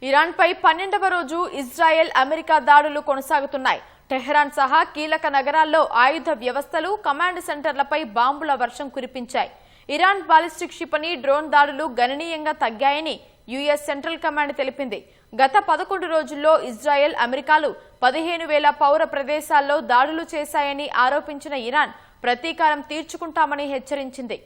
ఇరాన్పై 12వ రోజు Israel America దాడులు కొనసాగుతున్నాయి. టెహ్రాన్ సహా కీలక నగరాల్లో ఆయుధ వ్యవస్థలు, కమాండ్ సెంటర్లపై బాంబుల వర్షం కురిపించాయి. ఇరాన్ బాలిస్టిక్ క్షిపణి, డ్రోన్ దాడులు గణనీయంగా తగ్గాయని యుఎస్ సెంట్రల్ కమాండ్ తెలిపింది. గత 11 రోజుల్లో ఇజ్రాయెల్, అమెరికాలు 15,000 పౌర ప్రదేశాల్లో దాడులు చేశాయని ఆరోపించిన ఇరాన్ ప్రతీకారం తీర్చుకుంటామని హెచ్చరించింది.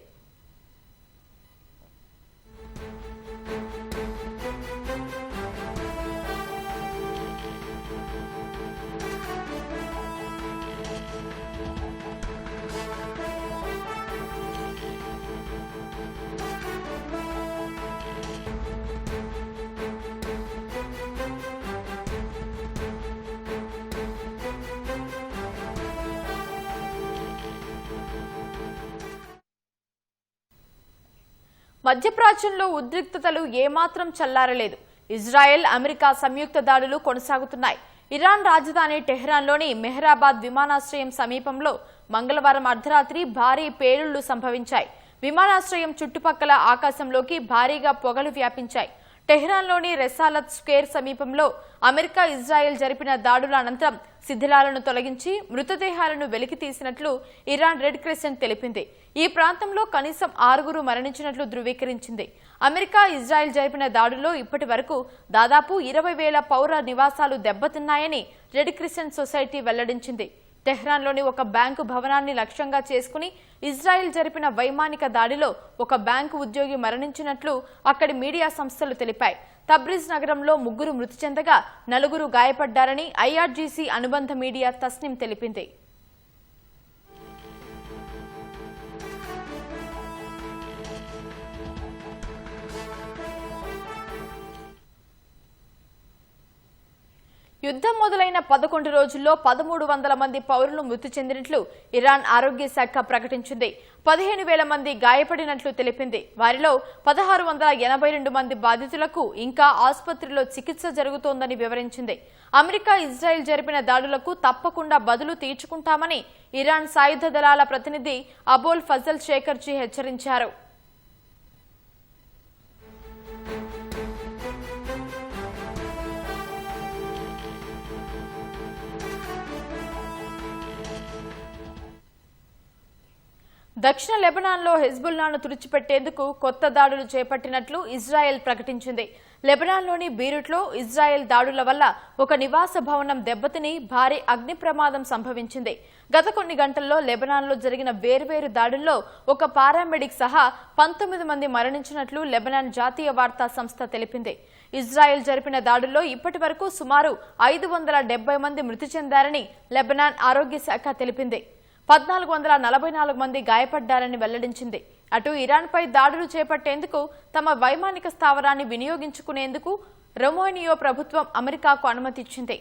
మధ్యప్రాచ్యంలో ఉద్రిక్తతలు ఏమాత్రం చల్లారలేదు. ఇజ్రాయెల్, అమెరికా సంయుక్త దాడులు కొనసాగుతున్నాయి. ఇరాన్ రాజధాని టెహ్రాన్లోని మెహ్రాబాద్ విమానాశ్రయం సమీపంలో మంగళవారం అర్ధరాత్రి భారీ పేలుళ్లు సంభవించాయి. విమానాశ్రయం చుట్టుపక్కల ఆకాశంలోకి భారీగా పొగలు వ్యాపించాయి. టెహ్రాన్లోని రెసాలత్ స్క్వేర్ సమీపంలో అమెరికా, ఇజ్రాయెల్ జరిపిన దాడుల అనంతరం శిథిలాలను తొలగించి మృతదేహాలను వెలికితీసినట్లు ఇరాన్ రెడ్ క్రెసెంట్ తెలిపింది. ఈ ప్రాంతంలో కనీసం 6 మరణించినట్లు ధృవీకరించింది. అమెరికా, ఇజ్రాయెల్ జరిపిన దాడుల్లో ఇప్పటి వరకు దాదాపు 20,000 పౌర నివాసాలు దెబ్బతిన్నాయని రెడ్ క్రెసెంట్ సొసైటీ వెల్లడించింది. టెహ్రాన్లోని ఒక బ్యాంకు భవనాన్ని లక్ష్యంగా చేసుకుని ఇజ్రాయెల్ జరిపిన వైమానిక దాడిలో ఒక బ్యాంకు ఉద్యోగి మరణించినట్లు అక్కడి మీడియా సంస్థలు తెలిపాయి. తబ్రిజ్ నగరంలో 3 మృతి చెందగా 4 గాయపడ్డారని ఐఆర్జీసీ అనుబంధ మీడియా తస్నిం తెలిపింది. యుద్ధం మొదలైన 11 రోజుల్లో 1,300 మంది పౌరులు మృతి చెందినట్లు ఇరాన్ ఆరోగ్య శాఖ ప్రకటించింది. 15,000 మంది గాయపడినట్లు తెలిపింది. వారిలో 1,682 మంది బాధితులకు ఇంకా ఆసుపత్రిలో చికిత్స జరుగుతోందని వివరించింది. అమెరికా, ఇజ్రాయెల్ జరిపిన దాడులకు తప్పకుండా బదులు తీర్చుకుంటామని ఇరాన్ సాయుధ దళాల ప్రతినిధి అబోల్ ఫజల్ షేఖర్జీ హెచ్చరించారు. దక్షిణ లెబనాన్లో హెజ్బుల్లాను తుడిచిపెట్టేందుకు కొత్త దాడులు చేపట్టినట్లు ఇజ్రాయెల్ ప్రకటించింది. లెబనాన్లోని బీరుట్లో ఇజ్రాయెల్ దాడుల వల్ల ఒక నివాస భవనం దెబ్బతిని భారీ అగ్ని ప్రమాదం సంభవించింది. గత కొన్ని గంటల్లో లెబనాన్లో జరిగిన వేర్వేరు దాడుల్లో ఒక పారామెడిక్ సహా 19 మంది మరణించినట్లు లెబనాన్ జాతీయ వార్తా సంస్థ తెలిపింది. ఇజ్రాయెల్ జరిపిన దాడుల్లో ఇప్పటి వరకు సుమారు 570 మంది మృతి చెందారని లెబనాన్ ఆరోగ్య శాఖ తెలిపింది. 1,444 మంది గాయపడ్డారని వెల్లడించింది. అటు ఇరాన్పై దాడులు చేపట్టేందుకు తమ వైమానిక స్థావరాన్ని వినియోగించుకునేందుకు రొమేనియా ప్రభుత్వం అమెరికాకు అనుమతి ఇచ్చింది.